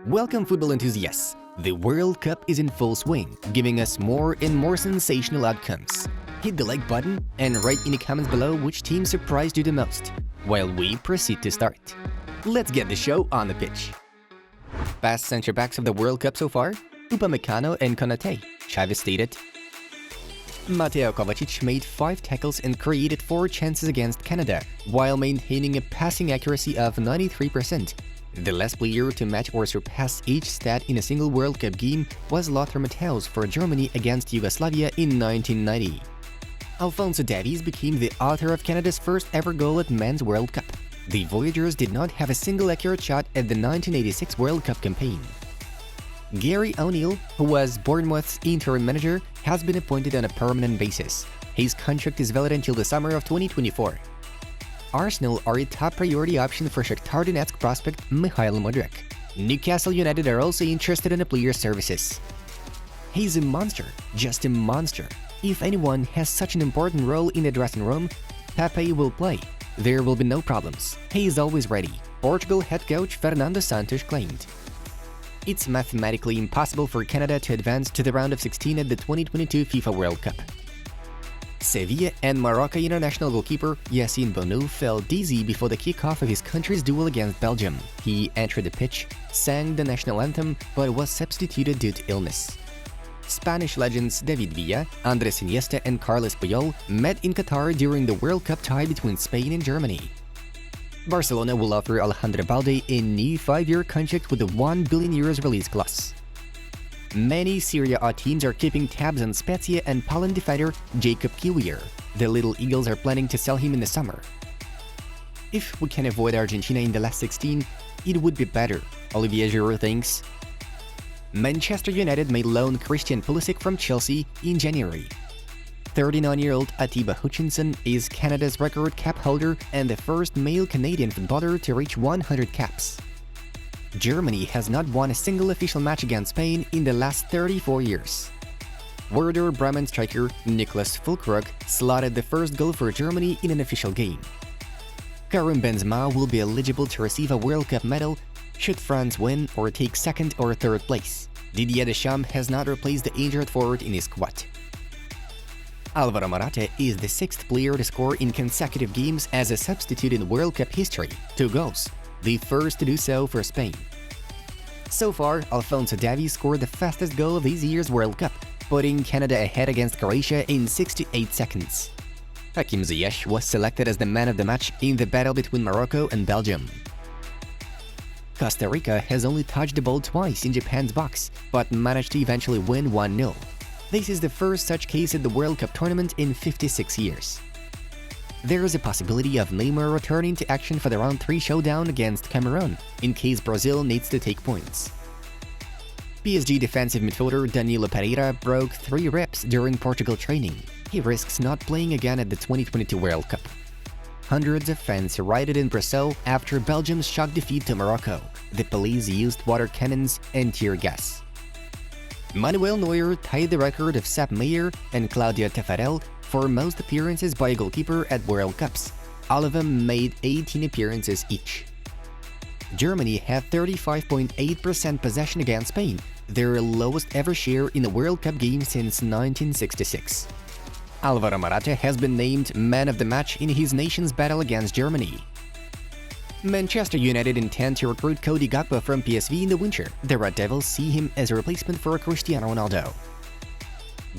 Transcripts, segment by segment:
Welcome, football enthusiasts! The World Cup is in full swing, giving us more and more sensational outcomes. Hit the like button and write in the comments below which team surprised you the most, while we proceed to start. Let's get the show on the pitch. Best centre-backs of the World Cup so far? Upamecano and Konate. Chavez stated. Mateo Kovacic made 5 tackles and created 4 chances against Canada, while maintaining a passing accuracy of 93%. The last player to match or surpass each stat in a single World Cup game was Lothar Matthäus for Germany against Yugoslavia in 1990. Alphonso Davies became the author of Canada's first ever goal at Men's World Cup. The Voyageurs did not have a single accurate shot at the 1986 World Cup campaign. Gary O'Neill, who was Bournemouth's interim manager, has been appointed on a permanent basis. His contract is valid until the summer of 2024. Arsenal are a top priority option for Shakhtar Donetsk prospect Mikhail Mudryk. Newcastle United are also interested in the player's services. He's a monster, just a monster. If anyone has such an important role in the dressing room, Pepe will play. There will be no problems. He is always ready, Portugal head coach Fernando Santos claimed. It's mathematically impossible for Canada to advance to the round of 16 at the 2022 FIFA World Cup. Sevilla and Morocco international goalkeeper Yassine Bounou fell dizzy before the kickoff of his country's duel against Belgium. He entered the pitch, sang the national anthem, but was substituted due to illness. Spanish legends David Villa, Andres Iniesta and Carles Puyol met in Qatar during the World Cup tie between Spain and Germany. Barcelona will offer Alejandro Balde a new 5-year contract with a €1 billion release clause. Many Serie A teams are keeping tabs on Spezia and Poland defender Jakub Kiwior. The Little Eagles are planning to sell him in the summer. If we can avoid Argentina in the last 16, it would be better, Olivier Giroud thinks. Manchester United may loan Christian Pulisic from Chelsea in January. 39-year-old Atiba Hutchinson is Canada's record cap holder and the first male Canadian footballer to reach 100 caps. Germany has not won a single official match against Spain in the last 34 years. Werder Bremen striker Niklas Füllkrug slotted the first goal for Germany in an official game. Karim Benzema will be eligible to receive a World Cup medal should France win or take second or third place. Didier Deschamps has not replaced the injured forward in his squad. Alvaro Morata is the 6th player to score in consecutive games as a substitute in World Cup history, 2 goals. The first to do so for Spain. So far, Alphonso Davies scored the fastest goal of this year's World Cup, putting Canada ahead against Croatia in 68 seconds. Hakim Ziyech was selected as the man of the match in the battle between Morocco and Belgium. Costa Rica has only touched the ball twice in Japan's box, but managed to eventually win 1-0. This is the first such case at the World Cup tournament in 56 years. There is a possibility of Neymar returning to action for the round 3 showdown against Cameroon, in case Brazil needs to take points. PSG defensive midfielder Danilo Pereira broke 3 ribs during Portugal training. He risks not playing again at the 2022 World Cup. Hundreds of fans rioted in Brazil after Belgium's shock defeat to Morocco. The police used water cannons and tear gas. Manuel Neuer tied the record of Sepp Maier and Claudio Taffarel for most appearances by a goalkeeper at World Cups. All of them made 18 appearances each. Germany had 35.8% possession against Spain, their lowest ever share in a World Cup game since 1966. Alvaro Morata has been named man of the match in his nation's battle against Germany. Manchester United intend to recruit Cody Gakpo from PSV in the winter. The Red Devils see him as a replacement for Cristiano Ronaldo.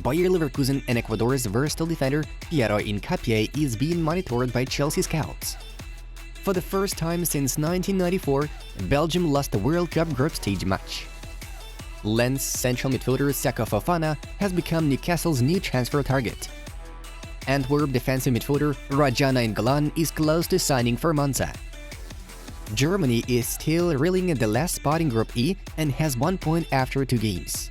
Bayer Leverkusen and Ecuador's versatile defender Piero Hincapié is being monitored by Chelsea scouts. For the first time since 1994, Belgium lost the World Cup group stage match. Lens central midfielder Seko Fofana has become Newcastle's new transfer target. Antwerp defensive midfielder Raja Nainggolan is close to signing for Monza. Germany is still reeling at the last spot in Group E and has 1 point after 2 games.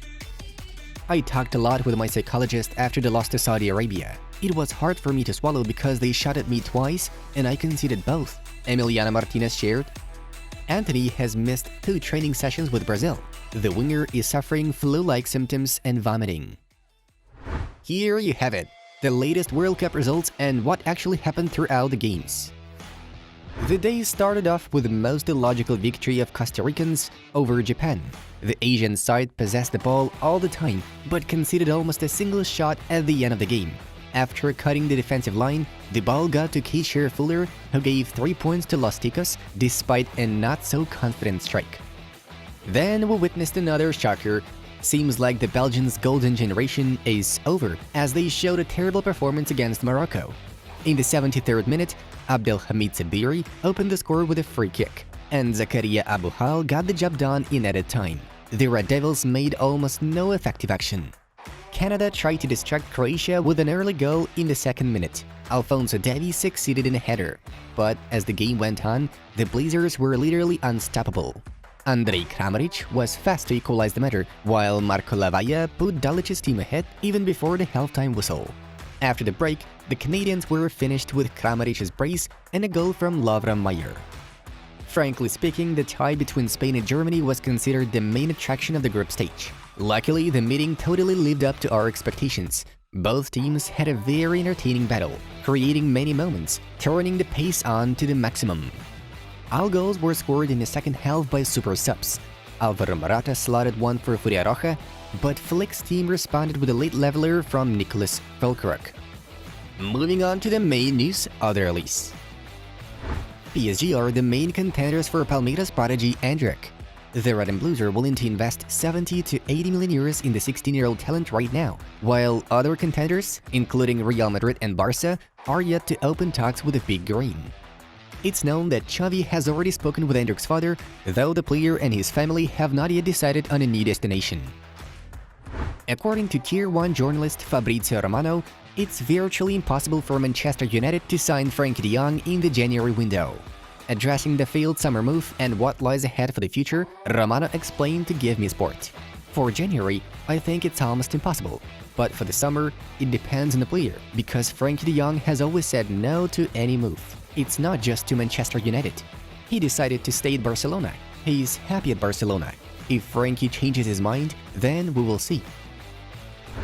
I talked a lot with my psychologist after the loss to Saudi Arabia. It was hard for me to swallow because they shot at me twice and I conceded both, Emiliano Martinez shared. Anthony has missed 2 training sessions with Brazil. The winger is suffering flu-like symptoms and vomiting. Here you have it, the latest World Cup results and what actually happened throughout the games. The day started off with the most illogical victory of Costa Ricans over Japan. The Asian side possessed the ball all the time, but conceded almost a single shot at the end of the game. After cutting the defensive line, the ball got to Keisher Fuller, who gave 3 points to Los Ticos despite a not-so-confident strike. Then we witnessed another shocker. Seems like the Belgians' golden generation is over, as they showed a terrible performance against Morocco. In the 73rd minute, Abdelhamid Sabiri opened the score with a free kick, and Zakaria Abuhal got the job done in added time. The Red Devils made almost no effective action. Canada tried to distract Croatia with an early goal in the 2nd minute. Alphonso Davies succeeded in a header, but as the game went on, the Blazers were literally unstoppable. Andrej Kramaric was fast to equalize the matter, while Marco Lavalla put Dalic's team ahead even before the halftime whistle. After the break, the Canadians were finished with Kramaric's brace and a goal from Lovren Mayer. Frankly speaking, the tie between Spain and Germany was considered the main attraction of the group stage. Luckily, the meeting totally lived up to our expectations. Both teams had a very entertaining battle, creating many moments, turning the pace on to the maximum. All goals were scored in the second half by super subs. Alvaro Morata slotted one for Furia Roja, but Flick's team responded with a late leveler from Nicholas Fulkeruk. Moving on to the main news, other release. PSG are the main contenders for Palmeiras prodigy Endrick. The Red and Blues are willing to invest 70 to 80 million euros in the 16-year-old talent right now, while other contenders, including Real Madrid and Barca, are yet to open talks with the Big Green. It's known that Xavi has already spoken with Endrick's father, though the player and his family have not yet decided on a new destination. According to Tier 1 journalist Fabrizio Romano, it's virtually impossible for Manchester United to sign Frenkie de Jong in the January window. Addressing the failed summer move and what lies ahead for the future, Romano explained to Give Me Sport. For January, I think it's almost impossible. But for the summer, it depends on the player, because Frenkie de Jong has always said no to any move. It's not just to Manchester United. He decided to stay at Barcelona. He's happy at Barcelona. If Frenkie changes his mind, then we will see.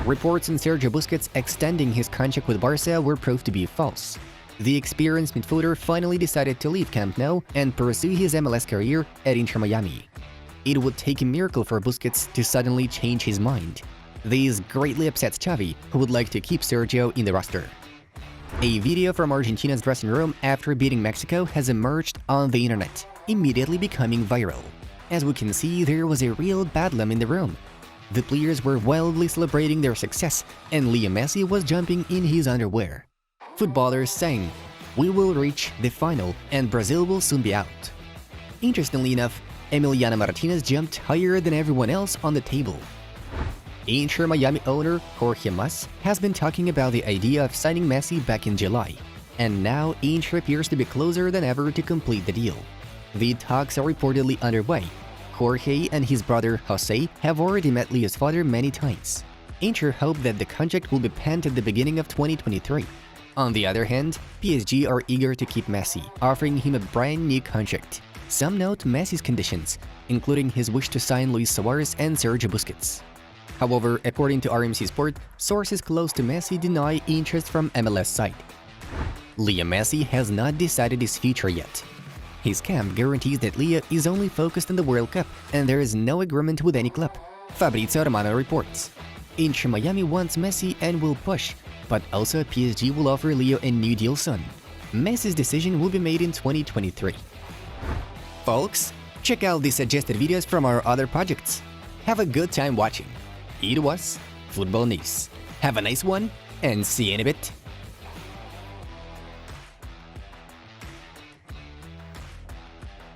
Reports on Sergio Busquets extending his contract with Barca were proved to be false. The experienced midfielder finally decided to leave Camp Nou and pursue his MLS career at Inter Miami. It would take a miracle for Busquets to suddenly change his mind. This greatly upsets Xavi, who would like to keep Sergio in the roster. A video from Argentina's dressing room after beating Mexico has emerged on the internet, immediately becoming viral. As we can see, there was a real bedlam in the room. The players were wildly celebrating their success, and Leo Messi was jumping in his underwear. Footballers sang, "We will reach the final and Brazil will soon be out." Interestingly enough, Emiliano Martinez jumped higher than everyone else on the table. Inter Miami owner Jorge Mas has been talking about the idea of signing Messi back in July, and now Inter appears to be closer than ever to complete the deal. The talks are reportedly underway. Jorge and his brother Jose have already met Leo's father many times. Inter hope that the contract will be penned at the beginning of 2023. On the other hand, PSG are eager to keep Messi, offering him a brand new contract. Some note Messi's conditions, including his wish to sign Luis Suarez and Sergio Busquets. However, according to RMC Sport, sources close to Messi deny interest from MLS side. Leo Messi has not decided his future yet. His camp guarantees that Leo is only focused on the World Cup and there is no agreement with any club, Fabrizio Romano reports. Inter Miami wants Messi and will push, but also PSG will offer Leo a new deal soon. Messi's decision will be made in 2023. Folks, check out the suggested videos from our other projects. Have a good time watching. It was Football News. Have a nice one, and see you in a bit.